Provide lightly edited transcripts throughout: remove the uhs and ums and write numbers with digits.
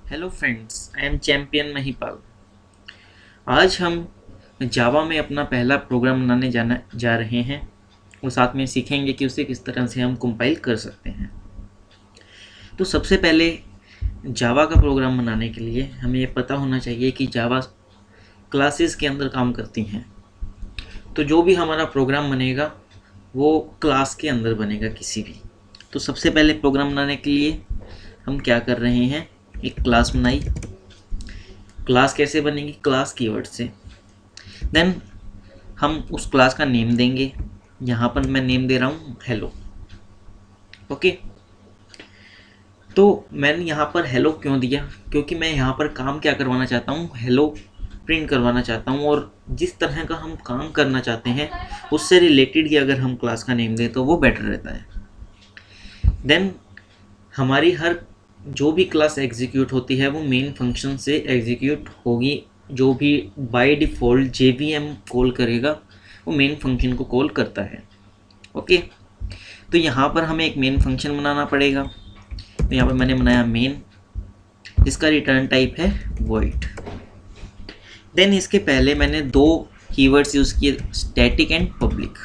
Hello friends, I am champion Mahipal. आज हम Java में अपना पहला प्रोग्राम बनाने जाना जा रहे हैं और साथ में सीखेंगे कि उसे किस तरह से हम कंपाइल कर सकते हैं। तो सबसे पहले जावा का प्रोग्राम बनाने के लिए हमें ये पता होना चाहिए कि जावा क्लासेस के अंदर काम करती हैं। तो जो भी हमारा प्रोग्राम बनेगा वो क्लास के अंदर बनेगा किसी भी। तो सबसे पहले प्रोग्राम बनाने के लिए हम क्या कर रहे हैं, एक क्लास बनाई। क्लास कैसे बनेगी? क्लास कीवर्ड से। देन हम उस क्लास का नेम देंगे। यहाँ पर मैं नेम दे रहा हूँ हेलो। ओके, तो मैंने यहाँ पर हेलो क्यों दिया? क्योंकि मैं यहाँ पर काम क्या करवाना चाहता हूँ, हेलो प्रिंट करवाना चाहता हूँ। और जिस तरह का हम काम करना चाहते हैं उससे रिलेटेड ही अगर हम क्लास का नेम दें तो वो बेटर रहता है। देन हमारी हर जो भी क्लास एग्जीक्यूट होती है वो मेन फंक्शन से एग्जीक्यूट होगी। जो भी बाय डिफ़ॉल्ट JVM कॉल करेगा वो मेन फंक्शन को कॉल करता है। ओके, तो यहाँ पर हमें एक मेन फंक्शन बनाना पड़ेगा। तो यहाँ पर मैंने बनाया मेन, जिसका रिटर्न टाइप है void। देन इसके पहले मैंने दो कीवर्ड्स यूज़ किए, स्टैटिक एंड पब्लिक।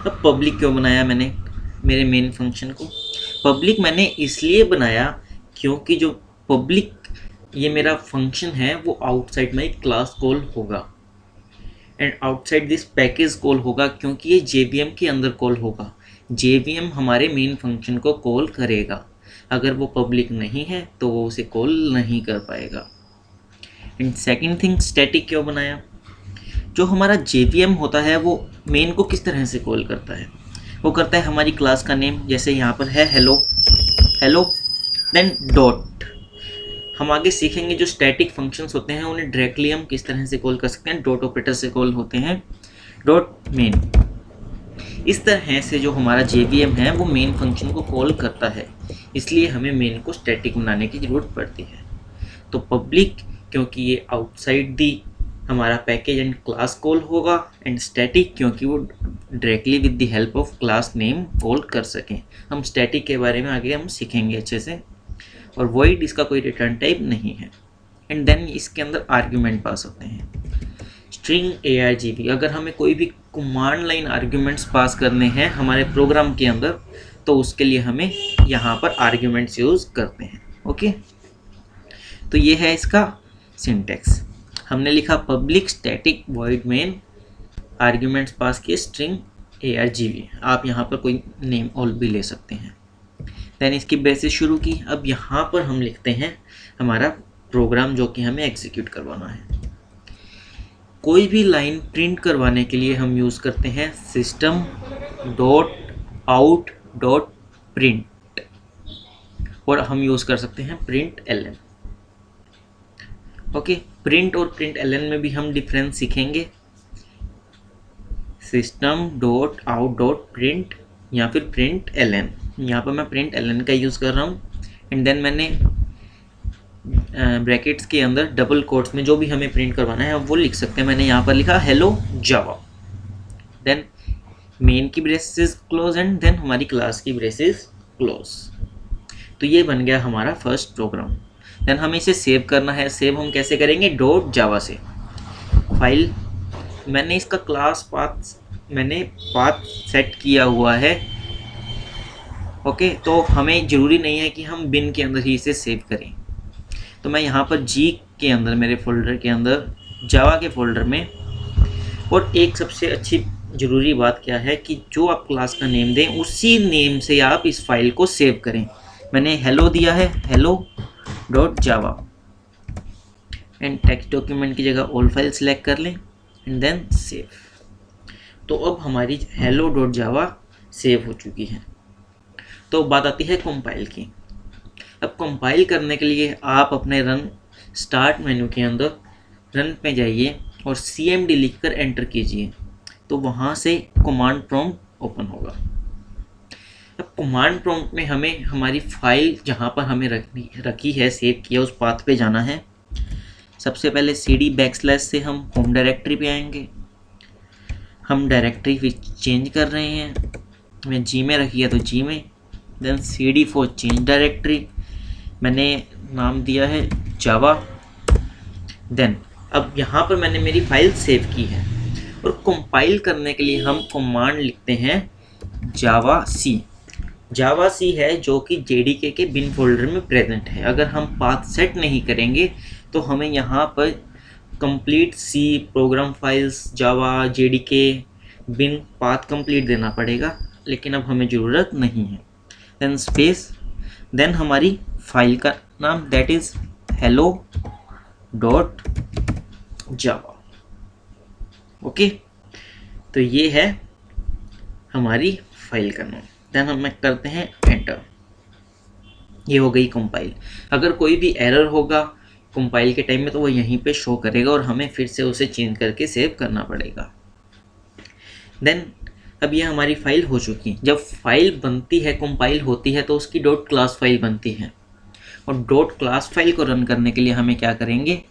अब पब्लिक क्यों बनाया मैंने मेरे मेन फंक्शन को? पब्लिक मैंने इसलिए बनाया क्योंकि जो पब्लिक ये मेरा फंक्शन है वो आउटसाइड माई क्लास कॉल होगा and outside this package call होगा, क्योंकि ये JVM के अंदर कॉल होगा। JVM हमारे मेन फंक्शन को कॉल करेगा। अगर वो पब्लिक नहीं है तो वो उसे कॉल नहीं कर पाएगा। एंड सेकेंड थिंग, स्टैटिक क्यों बनाया? जो हमारा JVM होता है वो मेन को किस तरह से कॉल करता है? वो करता है हमारी क्लास का नेम, जैसे यहाँ पर है हेलो हेलो, देन डॉट। हम आगे सीखेंगे जो स्टैटिक फंक्शंस होते हैं उन्हें डायरेक्टली हम किस तरह से कॉल कर सकते हैं। डॉट ऑपरेटर से कॉल होते हैं, डॉट मेन। इस तरह से जो हमारा JVM है वो मेन फंक्शन को कॉल करता है, इसलिए हमें मेन को स्टैटिक बनाने की ज़रूरत पड़ती है। तो पब्लिक क्योंकि ये आउटसाइड दी हमारा पैकेज एंड क्लास कॉल होगा, एंड स्टैटिक क्योंकि वो directly with the help of class name call कर सकें। हम स्टैटिक के बारे में आगे हम सीखेंगे अच्छे से। और void इसका कोई रिटर्न टाइप नहीं है। एंड देन इसके अंदर आर्ग्यूमेंट पास होते हैं, स्ट्रिंग ARGB। अगर हमें कोई भी कमांड लाइन आर्ग्यूमेंट्स पास करने हैं हमारे प्रोग्राम के अंदर तो उसके लिए हमें यहाँ पर आर्ग्यूमेंट्स यूज़ करते हैं। ओके, तो ये है इसका सिंटेक्स। हमने लिखा public static void main, arguments pass किए स्ट्रिंग ARGB। आप यहाँ पर कोई नेम ऑल भी ले सकते हैं। देन इसकी बेसिस शुरू की। अब यहाँ पर हम लिखते हैं हमारा प्रोग्राम जो कि हमें एग्जीक्यूट करवाना है। कोई भी लाइन प्रिंट करवाने के लिए हम यूज़ करते हैं system dot out dot print, और हम यूज़ कर सकते हैं println। ओके, प्रिंट और println में भी हम डिफरेंस सीखेंगे। system dot out dot print या फिर println। यहाँ पर मैं println का यूज़ कर रहा हूँ। एंड देन मैंने ब्रैकेट्स के अंदर डबल कोट्स में जो भी हमें प्रिंट करवाना है वो लिख सकते हैं। मैंने यहाँ पर लिखा हेलो जावा, देन मेन की ब्रेसेस क्लोज एंड देन हमारी क्लास की ब्रेसेस क्लोज। तो ये बन गया हमारा फर्स्ट प्रोग्राम। देन हमें इसे सेव करना है। सेव हम कैसे करेंगे? डॉट जावा से। फाइल मैंने इसका क्लास पाथ सेट किया हुआ है। ओके, तो हमें ज़रूरी नहीं है कि हम बिन के अंदर ही इसे सेव करें। तो मैं यहाँ पर G के अंदर, मेरे फोल्डर के अंदर, जावा के फोल्डर में। और एक सबसे अच्छी ज़रूरी बात क्या है कि जो आप क्लास का नेम दें उसी नेम से आप इस फाइल को सेव करें। मैंने हेलो दिया है, hello dot Java. And text document की जगह ऑल फाइल सेलेक्ट कर लें एंड देन सेव। तो अब हमारी हेलो डॉट जावा सेव हो चुकी है। तो बात आती है कंपाइल की। अब कंपाइल करने के लिए आप अपने रन स्टार्ट मेन्यू के अंदर रन पे जाइए और CMD लिखकर एंटर कीजिए, तो वहाँ से कमांड प्रॉम्प्ट ओपन होगा। अब कमांड प्रॉम्प्ट में हमें हमारी फाइल जहाँ पर हमें रखी है, सेव किया, उस पाथ पे जाना है। सबसे पहले CD से हम होम डायरेक्टरी पे आएंगे। हम डायरेक्टरी चेंज कर रहे हैं, मैं G में रखी है तो G में। Then CD for change directory, मैंने नाम दिया है जावा। देन अब यहाँ पर मैंने मेरी फाइल सेव की है और कंपाइल करने के लिए हम कमांड लिखते हैं जावा सी। जावा सी है जो कि जेडीके के बिन फोल्डर में प्रेजेंट है। अगर हम पाथ सेट नहीं करेंगे तो हमें यहाँ पर कंप्लीट सी प्रोग्राम फाइल्स जावा जेडीके बिन पाथ कंप्लीट देना पड़ेगा, लेकिन अब हमें ज़रूरत नहीं है। देन स्पेस, देन हमारी फाइल का नाम that is hello dot Java. Okay, तो ये है हमारी फाइल का नाम। देन हम करते हैं एंटर। ये हो गई कंपाइल। अगर कोई भी एरर होगा कंपाइल के टाइम में तो वो यहीं पे शो करेगा और हमें फिर से उसे चेंज करके सेव करना पड़ेगा। देन अब ये हमारी फाइल हो चुकी है। जब फाइल बनती है, कंपाइल होती है, तो उसकी डॉट क्लास फाइल बनती है और डॉट क्लास फाइल को रन करने के लिए हमें क्या करेंगे,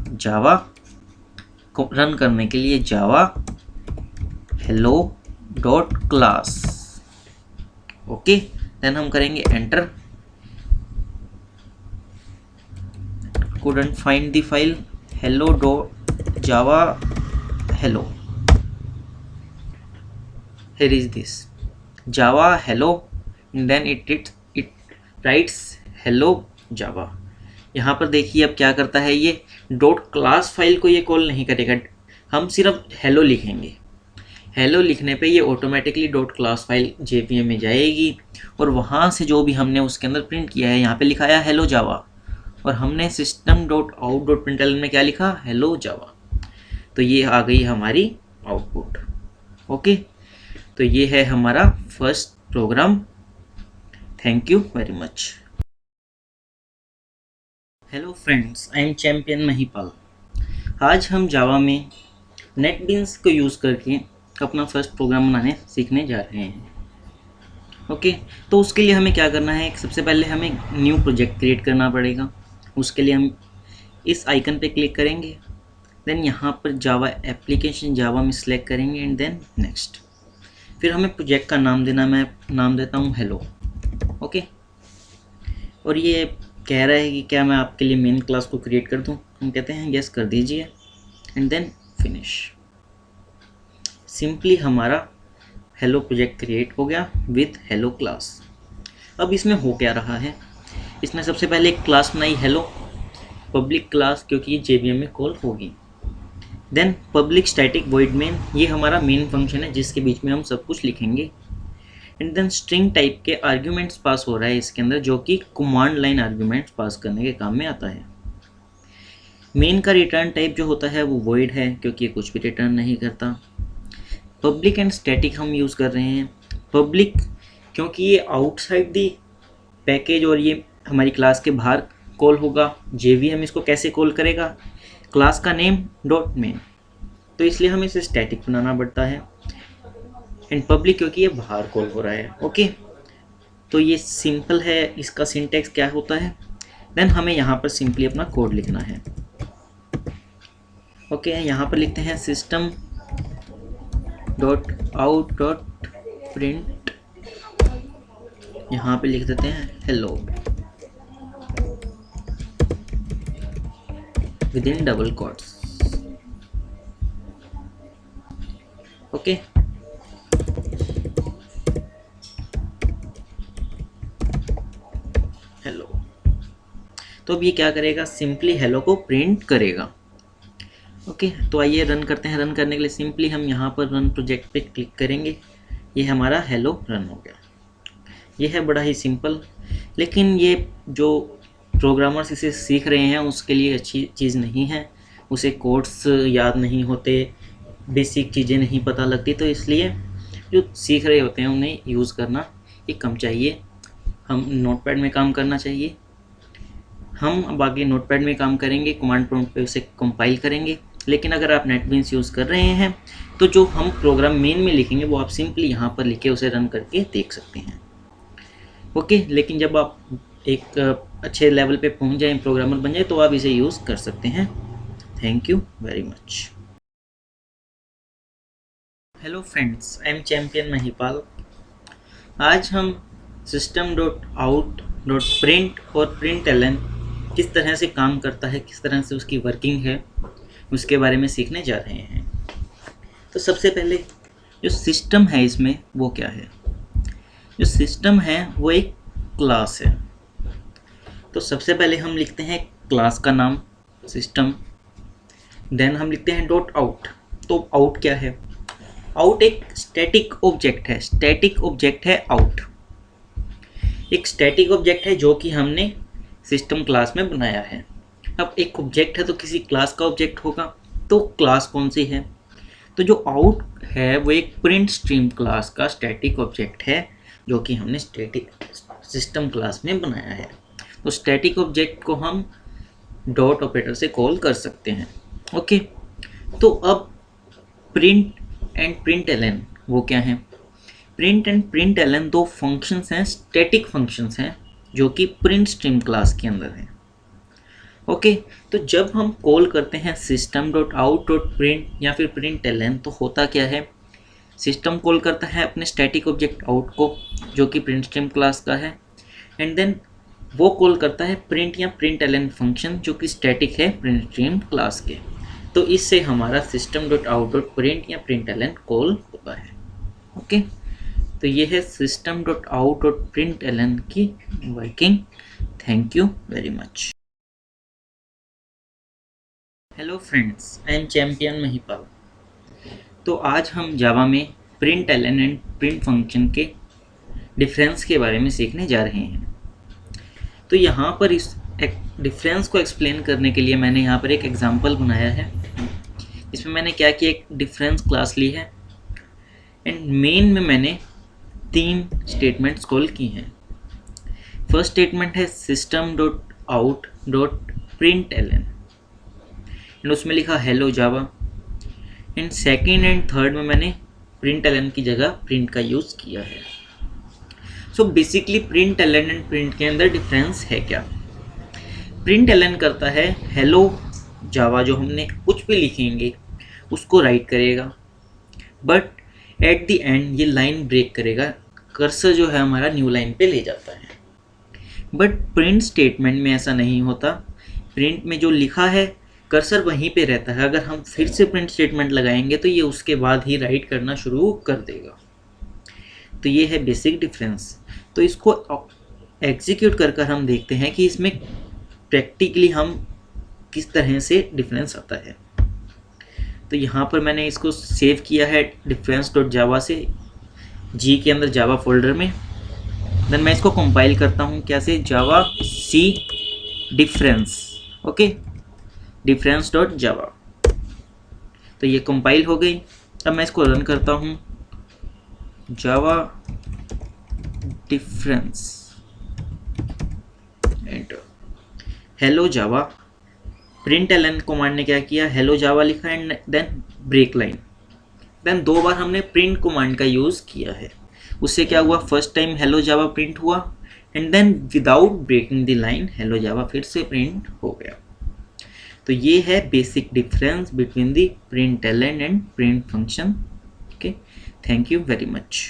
जावा को रन करने के लिए Java hello dot class. Okay, then हम करेंगे enter. couldn't find the file hello dot java hello, here is this java hello and then it writes hello java। यहाँ पर देखिए अब क्या करता है, ये डॉट क्लास फाइल को ये कॉल नहीं करेगा, हम सिर्फ हेलो लिखेंगे। हेलो लिखने पे ये automatically dot class file JPM में जाएगी और वहाँ से जो भी हमने उसके अंदर प्रिंट किया है, यहाँ पे लिखा है हेलो जावा और हमने system dot out dot println में क्या लिखा, हेलो जावा। तो ये आ गई हमारी आउटपुट। ओके, तो ये है हमारा first program. Thank you very much. Hello friends, I am champion Mahipal. आज हम जावा में नेटबीन्स को यूज़ करके अपना फर्स्ट प्रोग्राम बनाने सीखने जा रहे हैं। ओके, तो उसके लिए हमें क्या करना है, सबसे पहले हमें न्यू प्रोजेक्ट क्रिएट करना पड़ेगा। उसके लिए हम इस आइकन पे क्लिक करेंगे, देन यहाँ पर जावा एप्लीकेशन जावा में सिलेक्ट करेंगे एंड देन नेक्स्ट। फिर हमें प्रोजेक्ट का नाम देना, मैं नाम देता हूँ हेलो। ओके, और ये कह रहा है कि क्या मैं आपके लिए मेन क्लास को क्रिएट कर दूँ, हम कहते हैं यस कर दीजिए एंड देन फिनिश। सिंपली हमारा हेलो प्रोजेक्ट क्रिएट हो गया विथ हेलो क्लास। अब इसमें हो क्या रहा है, इसने सबसे पहले एक क्लास बनाई हेलो पब्लिक क्लास, क्योंकि ये जेवीएम में कॉल होगी। Then public static void main, ये हमारा मेन फंक्शन है जिसके बीच में हम सब कुछ लिखेंगे। एंड देन स्ट्रिंग टाइप के आर्ग्यूमेंट्स पास हो रहा है इसके अंदर, जो कि कमांड लाइन आर्ग्यूमेंट्स पास करने के काम में आता है। मेन का रिटर्न टाइप जो होता है वो वॉइड है, क्योंकि ये कुछ भी रिटर्न नहीं करता। पब्लिक एंड स्टैटिक हम यूज़ कर रहे हैं। पब्लिक क्योंकि ये आउटसाइड दी पैकेज और ये हमारी क्लास के बाहर कॉल होगा। जेवीएम इसको कैसे कॉल करेगा, क्लास का नेम डॉट मेन, तो इसलिए हमें इसे स्टैटिक बनाना पड़ता है। एंड पब्लिक क्योंकि ये बाहर कॉल हो रहा है। ओके, तो ये सिंपल है, इसका सिंटैक्स क्या होता है। देन हमें यहाँ पर सिंपली अपना कोड लिखना है। ओके, यहाँ पर लिखते हैं system dot out dot print, यहाँ पे लिख देते हैं hello with in double quotes. Okay, hello. तो अब ये क्या करेगा, सिंपली हेलो को प्रिंट करेगा। ओके, तो आइए रन करते हैं। रन करने के लिए सिंपली हम यहाँ पर रन प्रोजेक्ट पे क्लिक करेंगे। ये हमारा हेलो रन हो गया। ये है बड़ा ही सिंपल, लेकिन ये जो प्रोग्रामर्स इसे सीख रहे हैं उसके लिए अच्छी चीज़ नहीं है। उसे कोड्स याद नहीं होते, बेसिक चीज़ें नहीं पता लगती, तो इसलिए जो सीख रहे होते हैं उन्हें यूज़ करना ये कम चाहिए। हम नोटपैड में काम करना चाहिए। हम अब आगे नोटपैड में काम करेंगे, कमांड प्रॉम्प्ट पे उसे कंपाइल करेंगे। लेकिन अगर आप नेटबीन्स यूज़ कर रहे हैं तो जो हम प्रोग्राम मेन में लिखेंगे वो आप सिंपली यहाँ पर लिखे उसे रन करके देख सकते हैं। ओके, लेकिन जब आप एक अच्छे लेवल पे पहुँच जाएं, प्रोग्रामर बन जाए, तो आप इसे यूज़ कर सकते हैं। Thank you very much. Hello friends, I am champion Mahipal. आज हम system dot out dot print और प्रिंटलन किस तरह से काम करता है, किस तरह से उसकी वर्किंग है, उसके बारे में सीखने जा रहे हैं। तो सबसे पहले जो सिस्टम है इसमें वो क्या है? जो सिस्टम है वो एक क्लास है। तो सबसे पहले हम लिखते हैं क्लास का नाम सिस्टम, देन हम लिखते हैं डॉट आउट। तो आउट क्या है? आउट एक स्टैटिक ऑब्जेक्ट है। स्टैटिक ऑब्जेक्ट है आउट, एक स्टैटिक ऑब्जेक्ट है जो कि हमने सिस्टम क्लास में बनाया है। अब एक ऑब्जेक्ट है तो किसी क्लास का ऑब्जेक्ट होगा, तो क्लास कौन सी है? तो जो आउट है वो एक प्रिंट स्ट्रीम क्लास का स्टैटिक ऑब्जेक्ट है जो कि हमने स्टैटिक सिस्टम क्लास में बनाया है। तो स्टैटिक ऑब्जेक्ट को हम डॉट ऑपरेटर से कॉल कर सकते हैं। ओके, तो अब प्रिंट एंड प्रिंट एलन वो क्या है? प्रिंट एंड प्रिंट एलन दो फंक्शंस हैं, स्टैटिक फंक्शंस हैं जो कि प्रिंट स्ट्रीम क्लास के अंदर हैं। ओके, तो जब हम कॉल करते हैं system dot out dot print या फिर प्रिंट एलन, तो होता क्या है? सिस्टम कॉल करता है अपने स्टैटिक ऑब्जेक्ट आउट को जो कि प्रिंट स्ट्रीम क्लास का है, एंड देन वो कॉल करता है प्रिंट या प्रिंट एलन फंक्शन जो कि स्टैटिक है प्रिंट स्ट्रीम क्लास के। तो इससे हमारा system dot out dot print या प्रिंट एलन कॉल होता है। ओके, तो ये है system dot out dot println की working. Thank you very much. Hello friends, I am champion Mahipal. तो आज हम जावा में println and print function के डिफरेंस के बारे में सीखने जा रहे हैं। तो यहाँ पर इस डिफरेंस को एक्सप्लेन करने के लिए मैंने यहाँ पर एक एग्जांपल बनाया है। इसमें मैंने क्या किया, एक डिफरेंस क्लास ली है एंड मेन में मैंने 3 स्टेटमेंट्स कॉल की हैं। फर्स्ट स्टेटमेंट है system dot out dot println and उसमें लिखा hello Java, and second and third में मैंने प्रिंट एलन की जगह प्रिंट का यूज़ किया है। So basically println and print के अंदर डिफरेंस है क्या? प्रिंट एलन करता है हेलो जावा, जो हमने कुछ भी लिखेंगे उसको राइट करेगा, बट एट द एंड ये लाइन ब्रेक करेगा, कर्सर जो है हमारा न्यू लाइन पे ले जाता है। बट प्रिंट स्टेटमेंट में ऐसा नहीं होता। प्रिंट में जो लिखा है कर्सर वहीं पे रहता है। अगर हम फिर से प्रिंट स्टेटमेंट लगाएंगे तो ये उसके बाद ही राइट करना शुरू कर देगा। तो ये है बेसिक डिफरेंस। तो इसको एग्जीक्यूट कर हम देखते हैं कि इसमें प्रैक्टिकली हम किस तरह से डिफरेंस आता है। तो यहाँ पर मैंने इसको सेव किया है डिफरेंस डॉट जावा से जी के अंदर जावा फोल्डर में। देन मैं इसको कंपाइल करता हूँ कैसे, जावा सी difference, okay, difference dot Java. तो ये कंपाइल हो गई। अब मैं इसको रन करता हूँ, Java difference enter, hello Java. Println command ने क्या किया, हेलो जावा लिखा and then break line. Then 2 बार हमने प्रिंट कमांड का यूज़ किया है। उससे क्या हुआ, first time hello Java print हुआ and then without breaking the line hello Java फिर से प्रिंट हो गया। तो ये है basic difference between the println and print function. Okay, thank you very much.